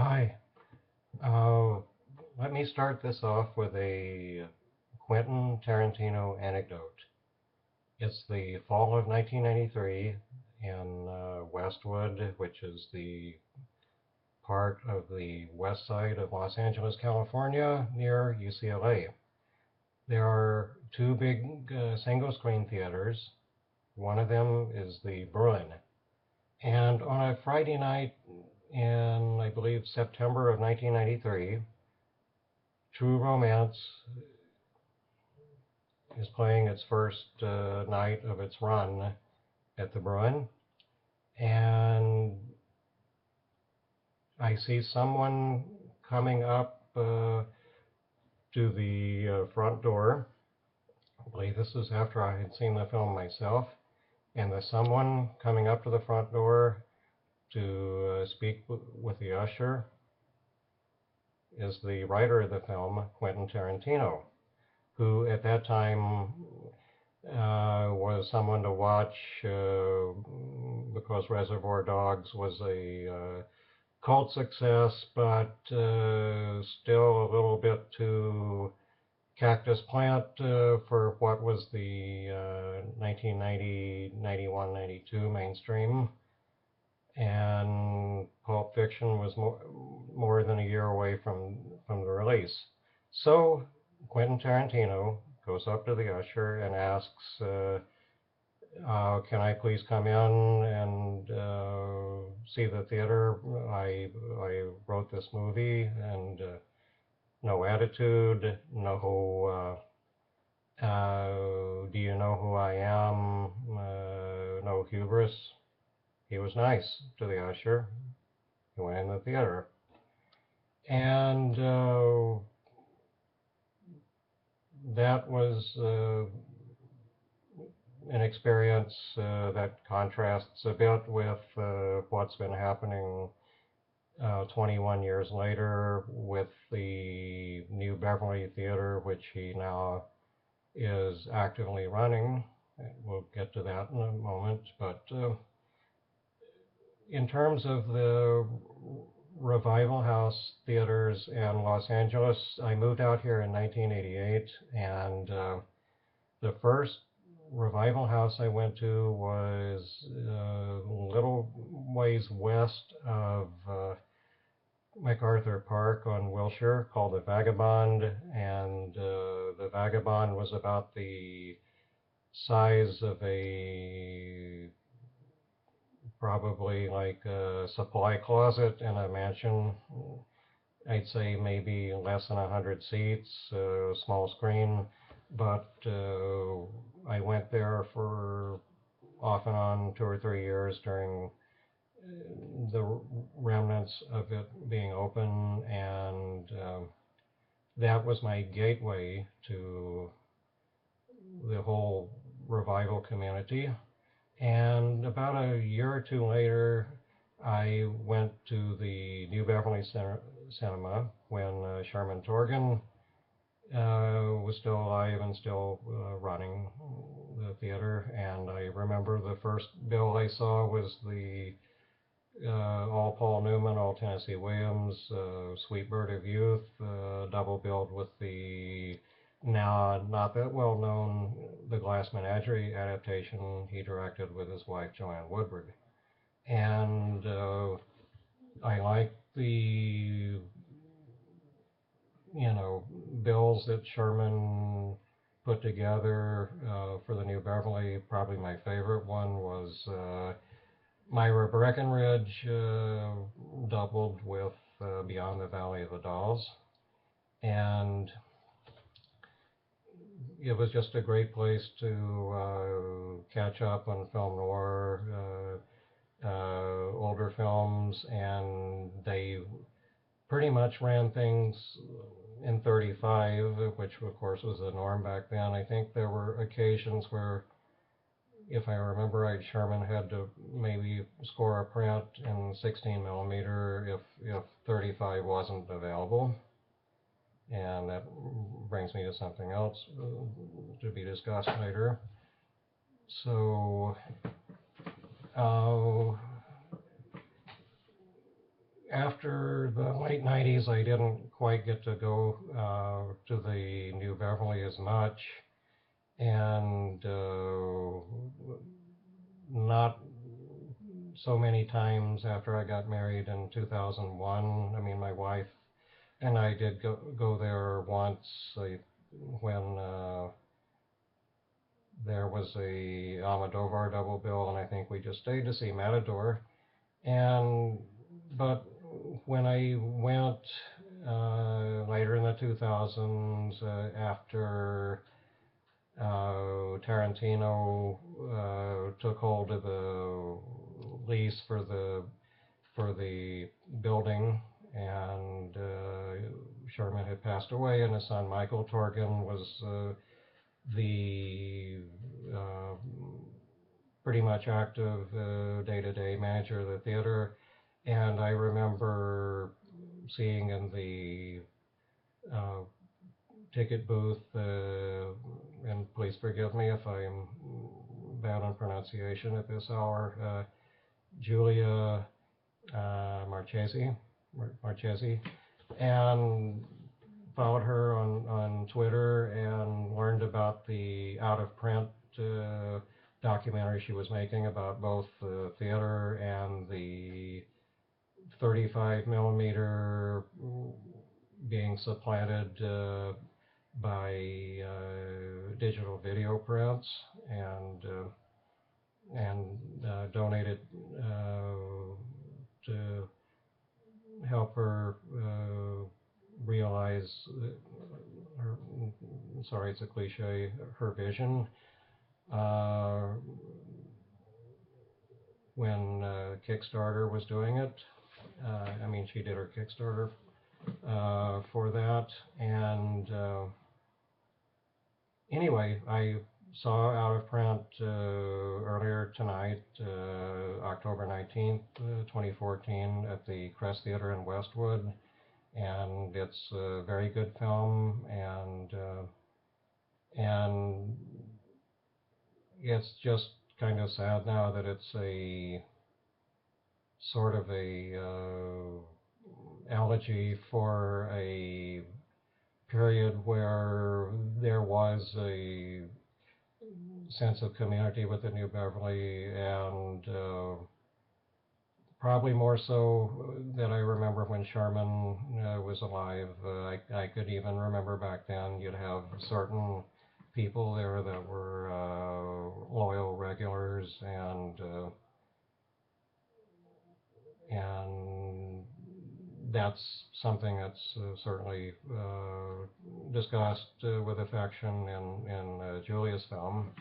Hi. Uh, Let me start this off with a Quentin Tarantino anecdote. It's the fall of 1993 in Westwood, which is the part of the west side of Los Angeles, California, near UCLA. There are two big single screen theaters. One of them is the Bruin. And on a Friday night in, I believe, September of 1993, True Romance is playing its first night of its run at the Bruin, and I see someone coming up to the front door. I believe this is after I had seen the film myself, and there's someone coming up to the front door to speak with the usher is the writer of the film, Quentin Tarantino, who at that time was someone to watch because Reservoir Dogs was a cult success, but still a little bit too cactus plant for what was the 1990, 91, 92 mainstream. And Pulp Fiction was more than a year away from the release. So Quentin Tarantino goes up to the usher and asks, "Can I please come in and see the theater? I wrote this movie, and no attitude, no. Do you know who I am? No hubris." He was nice to the usher. He went in the theater, and that was an experience that contrasts a bit with what's been happening 21 years later with the New Beverly Theater, which he now is actively running. We'll get to that in a moment. But in terms of the Revival House theaters in Los Angeles, I moved out here in 1988, and the first Revival House I went to was a little ways west of MacArthur Park on Wilshire, called the Vagabond, and the Vagabond was about the size of a probably like a supply closet in a mansion. I'd say maybe less than 100 seats, small screen, but I went there for off and on 2 or 3 years during the remnants of it being open, and that was my gateway to the whole revival community. And about a year or two later, I went to the New Beverly Cinema when Sherman Torgan was still alive and still running the theater. And I remember the first bill I saw was the all Paul Newman, all Tennessee Williams, Sweet Bird of Youth, double billed with the now not that well known The Glass Menagerie adaptation he directed with his wife Joanne Woodward. And I liked the, bills that Sherman put together for the New Beverly. Probably my favorite one was Myra Breckenridge doubled with Beyond the Valley of the Dolls. And it was just a great place to catch up on film noir, older films, and they pretty much ran things in 35, which of course was the norm back then. I think there were occasions where, if I remember right, Sherman had to maybe score a print in 16 millimeter if 35 wasn't available. And that brings me to something else to be discussed later. So after the late 90s, I didn't quite get to go to the New Beverly as much, and not so many times after I got married in 2001. I mean, my wife and I did go there once when there was a Almodovar double bill, and I think we just stayed to see Matador. And but when I went later in the 2000s, after Tarantino took hold of the lease for the building, and Sherman had passed away, and his son Michael Torgan was the uh, pretty much active day-to-day manager of the theater. And I remember seeing in the uh, ticket booth, and please forgive me if I'm bad on pronunciation at this hour, Julia Marchese, and followed her on Twitter and learned about the out-of-print documentary she was making about both the theater and the 35 millimeter being supplanted by digital video prints, and donated to help her realize her, sorry, it's a cliche, her vision when Kickstarter was doing it. I mean, she did her Kickstarter for that. And anyway, I saw out of print earlier tonight, October 19th, 2014, at the Crest Theater in Westwood. And it's a very good film, and it's just kind of sad now that it's a sort of a elegy for a period where there was a sense of community with the New Beverly, and probably more so than I remember when Sherman was alive. I could even remember back then you'd have certain people there that were loyal regulars, and that's something that's certainly discussed with affection in Julia's film.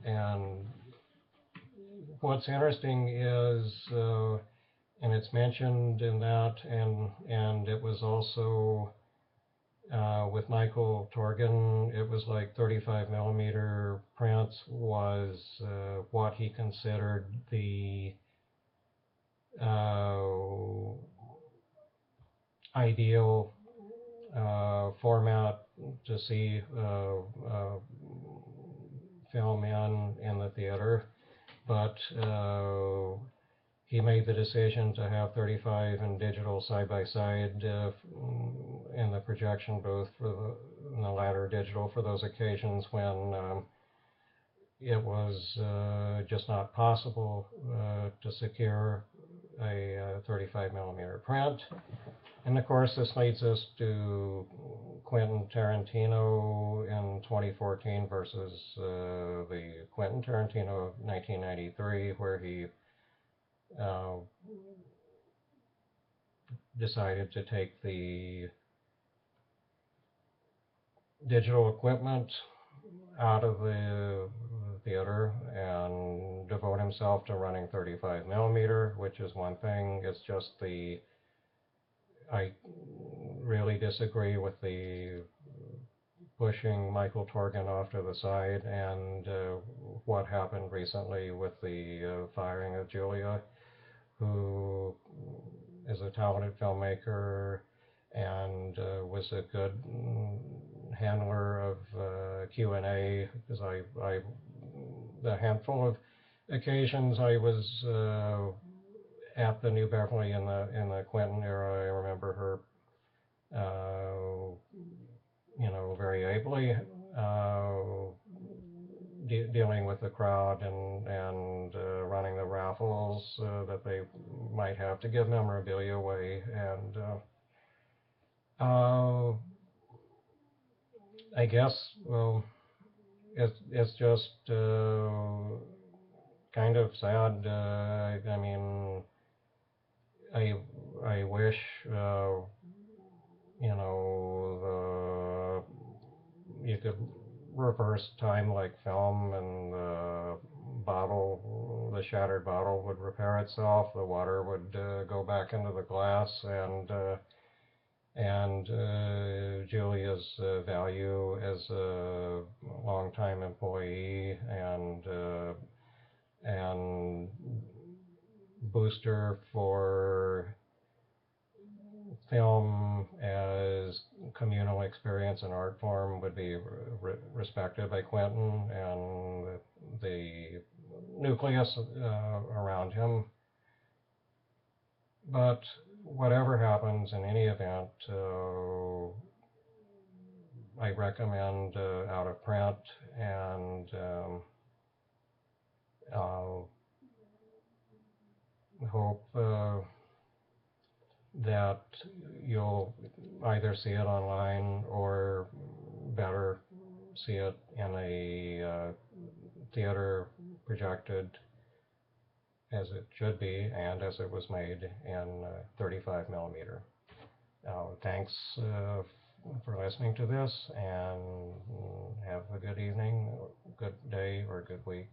And what's interesting is, and it's mentioned in that, and it was also with Michael Torgan, it was like 35 millimeter prints was what he considered the ideal format to see film in the theater, but he made the decision to have 35 and digital side by side in the projection booth in the latter digital for those occasions when it was just not possible to secure a 35 millimeter print. And of course, this leads us to Quentin Tarantino in 2014 versus the Quentin Tarantino of 1993, where he decided to take the digital equipment out of the theater and devote himself to running 35 millimeter, which is one thing. It's just I really disagree with the pushing Michael Torgan off to the side, and what happened recently with the firing of Julia, who is a talented filmmaker and was a good handler of Q&A, because the handful of occasions I was at the New Beverly in the Quentin era. I remember her, very ably dealing with the crowd and running the raffles that they might have to give memorabilia away. And I guess, well, it's just kind of sad. I mean, I I wish you could reverse time like film, and the shattered bottle would repair itself. The water would go back into the glass, and Julia's value as a longtime employee and booster for film as communal experience and art form would be respected by Quentin and the nucleus around him. But whatever happens, in any event, I recommend out of print, and hope that you'll either see it online or better see it in a theater projected as it should be and as it was made in 35 millimeter. Thanks for listening to this, and have a good evening, good day, or good week.